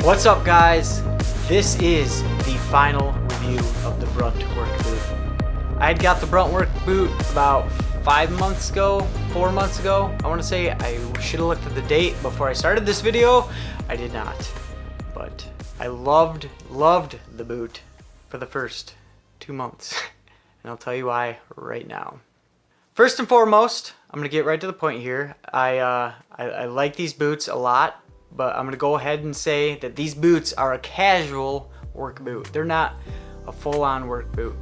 What's up, guys? This is the final review of the Brunt work boot. I had got the Brunt work boot about 4 months ago. I want to say I should have looked at the date before I started this video. I did not, but I loved the boot for the first 2 months, and I'll tell you why right now. First and foremost, I'm gonna get right to the point here. I like these boots a lot, but I'm gonna go ahead and say that these boots are a casual work boot. They're not a full-on work boot.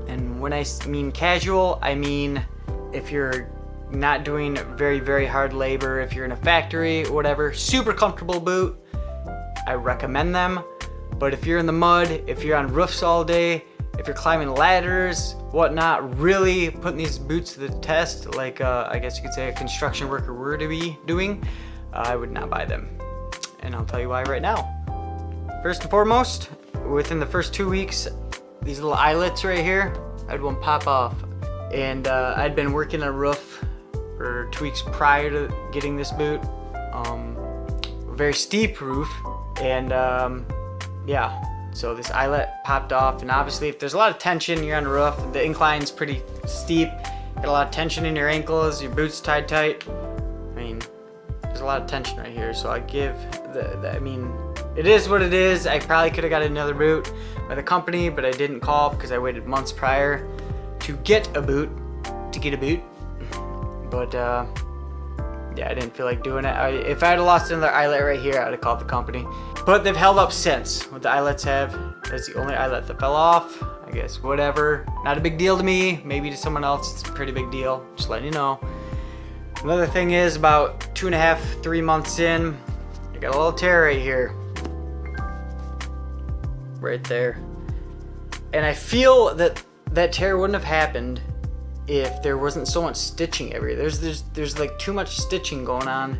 And when I mean casual, I mean if you're not doing very hard labor, if you're in a factory or whatever, super comfortable boot, I recommend them. But if you're in the mud, if you're on roofs all day, if you're climbing ladders, whatnot, really putting these boots to the test, like I guess you could say a construction worker were to be doing, I would not buy them. And I'll tell you why right now. First and foremost, within the first 2 weeks, these little eyelets right here, I had one pop off. And I'd been working on a roof for 2 weeks prior to getting this boot. A very steep roof, and yeah. So this eyelet popped off, and obviously if there's a lot of tension, you're on the roof, the incline's pretty steep, got a lot of tension in your ankles, your boots tied tight. I mean, there's a lot of tension right here, so I give I mean, it is what it is. I probably could have got another boot by the company, but I didn't call because I waited months prior to get a boot, But yeah, I didn't feel like doing it. If I had lost another eyelet right here, I would have called the company. But they've held up since. What the eyelets have, that's the only eyelet that fell off. I guess whatever. Not a big deal to me. Maybe to someone else it's a pretty big deal. Just letting you know. Another thing is, about 2.5, 3 months in, I got a little tear right here. Right there. And I feel that that tear wouldn't have happened if there wasn't so much stitching everywhere. There's like too much stitching going on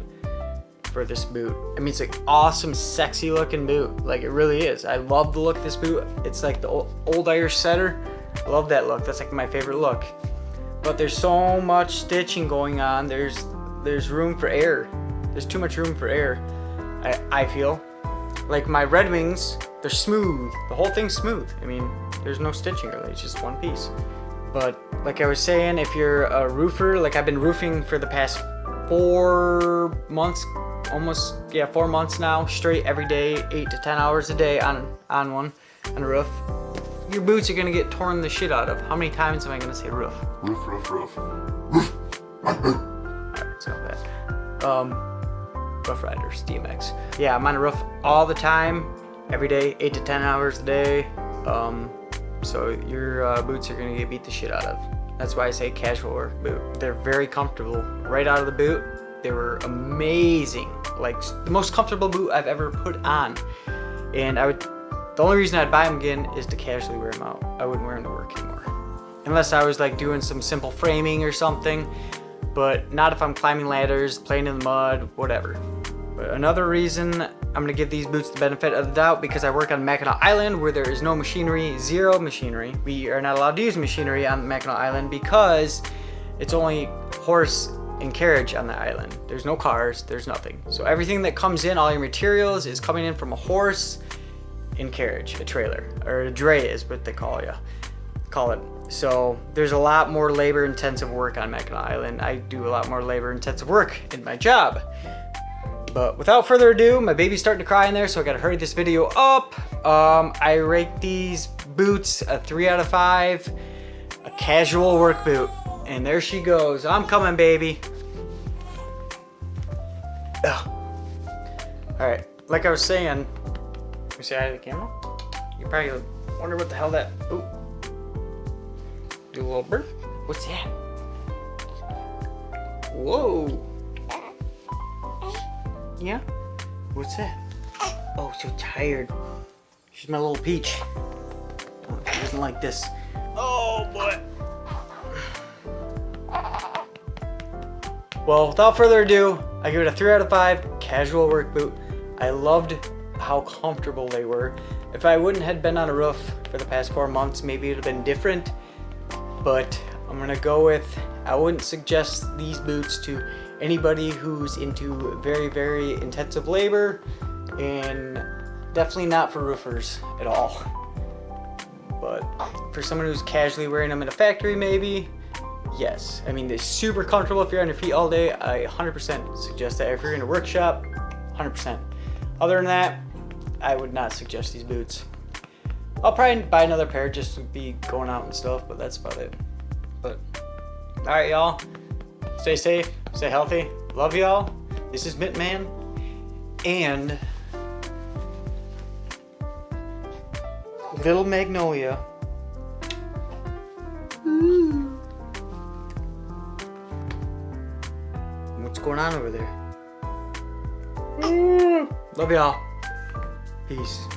for this boot. I mean, it's like awesome, sexy looking boot. Like, it really is. I love the look of this boot. It's like the old Irish setter. I love that look. That's like my favorite look. But there's so much stitching going on. There's room for error. There's too much room for error. I feel like my Red Wings, they're smooth. The whole thing's smooth. I mean, there's no stitching really. It's just one piece. But like I was saying, if you're a roofer, like I've been roofing for the past 4 months, almost, yeah, 4 months now, straight every day, 8 to 10 hours a day on a roof. Your boots are gonna get torn the shit out of. How many times am I gonna say roof? Roof. Alright, so that. Rough Riders, DMX. Yeah, I'm on a roof all the time, every day, 8 to 10 hours a day. So your boots are gonna get beat the shit out of. That's why I say casual work boot. They're very comfortable right out of the boot. They were amazing, like the most comfortable boot I've ever put on. And the only reason I'd buy them again is to casually wear them out. I wouldn't wear them to work anymore, unless I was like doing some simple framing or something. But not if I'm climbing ladders, playing in the mud, whatever. But another reason I'm gonna give these boots the benefit of the doubt, because I work on Mackinac Island where there is no machinery, zero machinery. We are not allowed to use machinery on Mackinac Island because it's only horse and carriage on the island. There's no cars, there's nothing. So everything that comes in, all your materials, is coming in from a horse and carriage, a trailer, or a dray is what they call it. So there's a lot more labor intensive work on Mackinac Island. I do a lot more labor intensive work in my job. But without further ado, my baby's starting to cry in there, so I gotta hurry this video up. I rate these boots a 3 out of 5, a casual work boot. And there she goes. I'm coming, baby. Ugh. All right, like I was saying, let me say hi to the camera. You probably wonder what the hell that, ooh. Do a little burp. What's that? Whoa. Yeah? What's that? Oh, so tired. She's my little peach. Oh, she doesn't like this. Oh, boy. Well, without further ado, I give it a 3 out of 5, casual work boot. I loved how comfortable they were. If I wouldn't have been on a roof for the past 4 months, maybe it would have been different. But I'm gonna go with, I wouldn't suggest these boots to anybody who's into very intensive labor. and definitely not for roofers at all. But for someone who's casually wearing them in a factory, maybe, yes. I mean, they're super comfortable if you're on your feet all day. I 100% suggest that. If you're in a workshop, 100%. Other than that, I would not suggest these boots. I'll probably buy another pair just to be going out and stuff, but that's about it. But, alright, y'all. Stay safe, stay healthy. Love y'all. This is Mintman. And Little Magnolia. What's going on over there? Love y'all. Peace.